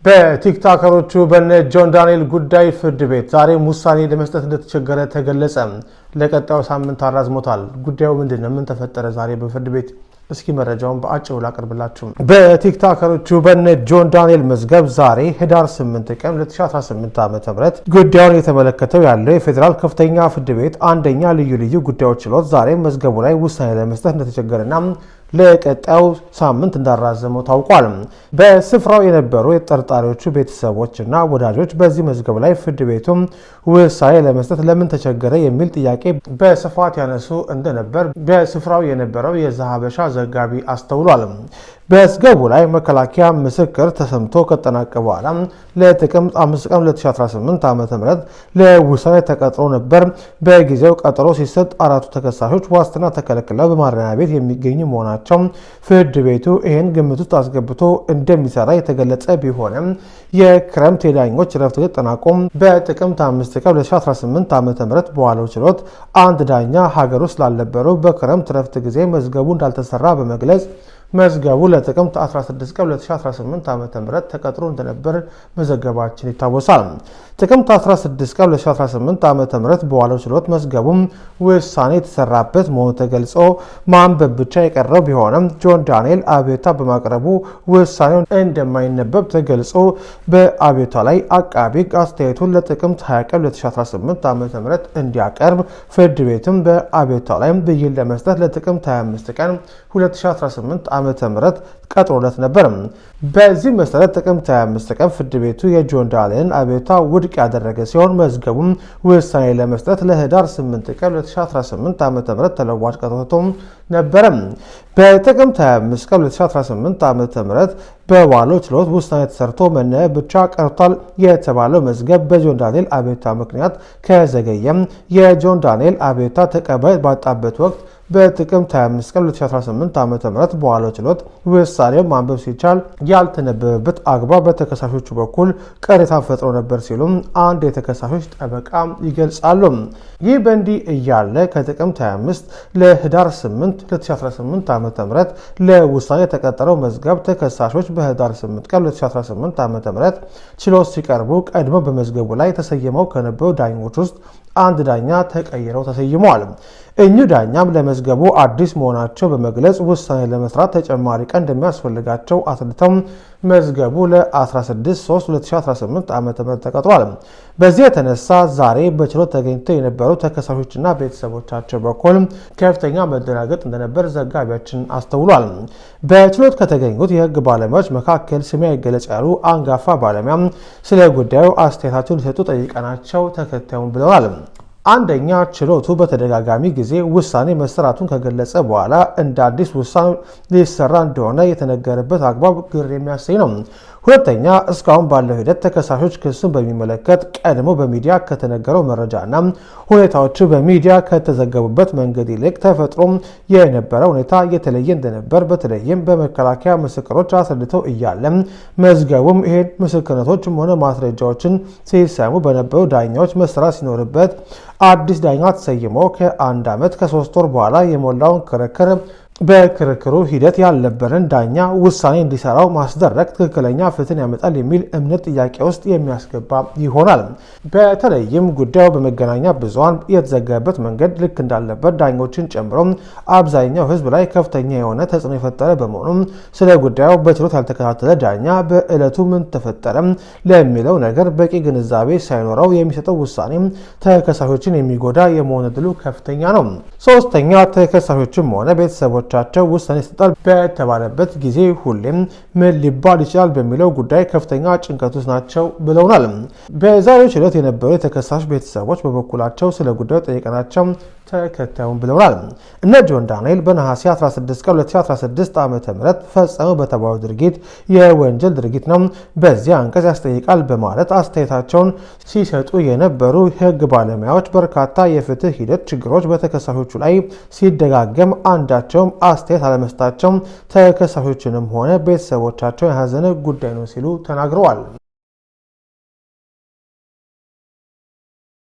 በቲክቶከሮቹ በነ ጆን ዳንኤል ጉዳይ ፍርድ ቤት ዛሬም ውሳኔ ለመስጠት እንደተቸገረ ተገለጸ። ለቀጣዩ ሳምንት አራዝሞታል። ጉዳዩ ምንድነው? ምን ተፈጠረ ዛሬ በፍርድ ቤት? እስኪ መረጃውን በአጭሩ ላቀርብላችሁ። በቲክቶከሮቹ በነ ጆን ዳንኤል መዝገብ ዛሬ ህዳር 8 ቀን 2018 ዓ.ም ጉዳዩን የተመለከተው ያለው የፌዴራል ከፍተኛ ፍርድ ቤት አንደኛ ልዩ ጉዳዮች ችሎት ዛሬ መዝገቡ ላይ ውሳኔ ለመስጠት እንደተቸገረና ለቀጣዩ ሳምንት እንዳራዘመው ታውቋል። በስፍራው የነበሩ የተጠርጣሪዎቹ ቤተሰቦችና ወዳጆች በዚህ መዝገብ ላይ ፍርድ ቤቱ ውሳኔ ለመስጠት ለምን ተቸገረ የሚል ጥያቄ በስፋት ያነሱ እንደነበር በስፍራው የነበረው የዛሀበሻ ዘጋቢ አስተውሏል። በመዝገቡ ላይ መከላከያ ምስክር ተሰምቶ ከተጠናቀቀ በኋላ ለጥቅምት 5 ቀን 2018 ዓ.ም ለውሳኔ ተቀጥሮ ነበር። በጊዜው ቀጠሮ ሲሰጥ አራቱ ተከሳሾች ዋስትና ተከልክለው በማረሚያ ቤት የሚገኙ መሆናቸው ፍርድ ቤቱ ይህን ግምት ውስጥ አስገብቶ እንደሚሰራ የተገለጸ ቢሆንም የክረምት የዳኞች ረፍት ተጠናቆ በጥቅምት 5 ቀን 2018 ዓ.ም በዋለው ችሎት አንድ ዳኛ ሀገር ውስጥ ላልነበሩ በክረምት ረፍት ጊዜ መዝገቡ እንዳልተሰራ በመግለጽ መዝገቡ ለጥቅምት 16 ቀን 2018 ዓ.ም ተቀጥሮ እንደነበር መዘገባችን ይታወሳል። ጥቅምት 16 ቀን 2018 ዓ.ም በዋለው ችሎት መዝገቡም ውሳኔ የተሰራበት መሆኑ ተገልጾ ማንበብ ብቻ የቀረው ቢሆንም ጆን ዳንኤል አቤቱታ በማቅረቡ ውሳኔው እንደማይነበብ ተገልጾ በአቤቱታ ላይ አቃቤ ሕግ አስተያየቱን ለጥቅምት 20 ቀን 2018 ዓ.ም እንዲያቀርብ ፍርድ ቤቱም በአቤቱታ ላይ ብይን ለመስጠት ለጥቅምት 25 ቀን 2018 ዓመተ ምህረት ቀጥሮለት ነበር። በዚህ መሰረት ጥቅምት 25 ቀን ፍርድ ቤቱ የጆን ዳንኤልን አቤቱታ ውድቅ ያደረገ ሲሆን መዝገቡም ውሳኔ ለመስጠት ለህዳር 8 ቀን 2018 ዓ.ም ተለዋጭ ቀጠሮ ነበር። በጥቅምት 25 ቀን 2018 ዓ.ም በዋለው ችሎት ውሳኔ ተሰርቶ መነበብ ብቻ ቀርቷል የተባለው መዝገብ በጆን ዳንኤል አቤቱታ ምክንያት ከዘገየም የጆን ዳንኤል አቤቱታ ተቀባይነት ባጣበት ወቅት በጥቅምት 25 ቀን 2018 ዓ.ም በዋለው ችሎት ውሳኔው ማንበብ ሲቻል ያልተነበበበት አግባብ በተከሳሾቹ በኩል ቅሬታ ፈጥሮ ነበር ሲሉም አንድ የተከሳሾች ጠበቃ ይገልጻሉ። ይህ በእንዲህ እያለ ከጥቅምት 25 ለህዳር 8 2018 ዓ.ም ለውሳኔ የተቀጠረው መዝገብ ተከሳሾች በህዳር 8 ቀን 2018 ዓ.ም ችሎት ሲቀርቡ ቀድሞ በመዝገቡ ላይ ተሰይመው ከነበሩ ዳኞች ውስጥ አንድ ዳኛ ተቀይረው ተሰይመዋል። እኚሁ ዳኛም ለመዝገቡ አዲስ መሆናቸው በመግለጽ ውሳኔ ለመስራት ተጨማሪ ቀን እንደሚያስፈልጋቸው አስረድተው መዝገቡ ለ16/3/2018 ዓ.ም ተቀጥሯል። በዚህ የተነሳ ዛሬ በችሎት ተገኝተው የነበሩ ተከሳሾችና ቤተሰቦቻቸው በኩል ከፍተኛ መደናገጥ እንደነበር ዘጋቢያችን አስተውሏል። በችሎት ከተገኙት የህግ ባለሙያዎች መካከል ስሜ አይገለጽ ያሉ አንጋፋ ባለሙያ ስለ ጉዳዩ አስተያየታቸውን ሊሰጡ ጠይቀናቸው ተከታዩን ብለዋል። አንደኛ፣ ችሎቱ በተደጋጋሚ ጊዜ ውሳኔ መሰራቱን ከገለጸ በኋላ እንደ አዲስ ውሳኔ ሊሰራ እንደሆነ የተነገረበት አግባብ ግር የሚያሰኝ ነው። ሁለተኛ፣ እስካሁን ባለው ሂደት ተከሳሾች ክሱን በሚመለከት ቀድሞ በሚዲያ ከተነገረው መረጃና ሁኔታዎቹ በሚዲያ ከተዘገቡበት መንገድ ይልቅ ተፈጥሮ የነበረ ሁኔታ የተለየ እንደነበር በተለይም በመከላከያ ምስክሮች አስረድተው እያለ መዝገቡም ይሄን ምስክርነቶችም ሆነ ማስረጃዎችን ሲሰሙ በነበሩ ዳኛዎች መሰራት ሲኖርበት አዲስ ዳኛ ተሰይሞ ከ1 ዓመት ከ3 ወር በኋላ የሞላውን ክርክር በክርክሩ ሂደት ያልነበረን ዳኛ ውሳኔ እንዲሰራው ማስደረግ ትክክለኛ ፍትህን ያመጣል የሚል እምነት ጥያቄ ውስጥ የሚያስገባ ይሆናል። በተለይም ጉዳዩ በመገናኛ ብዙሃን የተዘገበበት መንገድ ልክ እንዳልነበር ዳኞችን ጨምሮ አብዛኛው ህዝብ ላይ ከፍተኛ የሆነ ተጽዕኖ የፈጠረ በመሆኑ ስለ ጉዳዩ በችሎት ያልተከታተለ ዳኛ በዕለቱ ምን ተፈጠረ ለሚለው ነገር በቂ ግንዛቤ ሳይኖረው የሚሰጠው ውሳኔ ተከሳሾችን የሚጎዳ የመሆን ዕድሉ ከፍተኛ ነው። ሶስተኛ፣ ተከሳሾችም ሆነ ቤተሰቦች ቻቸው ውሳኔ ይሰጣል በተባለበት ጊዜ ሁሌም ምን ሊባል ይችላል በሚለው ጉዳይ ከፍተኛ ጭንቀት ውስጥ ናቸው ብለውናል። በዛሬው ችሎት የነበሩ የተከሳሽ ቤተሰቦች በበኩላቸው ስለ ጉዳዩ ጠይቀናቸው ተከታዩን ብለውናል። እነ ጆን ዳንኤል በነሐሴ 16 ቀን 2016 ዓ.ም ፈጸመው በተባለው ድርጊት የወንጀል ድርጊት ነው፣ በዚህ አንቀጽ ያስጠይቃል በማለት አስተያየታቸውን ሲሰጡ የነበሩ ህግ ባለሙያዎች በርካታ የፍትህ ሂደት ችግሮች በተከሳሾቹ ላይ ሲደጋገም አንዳቸውም አስተያየት አለመስጠታቸው ተከሳሾችንም ሆነ ቤተሰቦቻቸውን ያሳዘነ ጉዳይ ነው ሲሉ ተናግረዋል።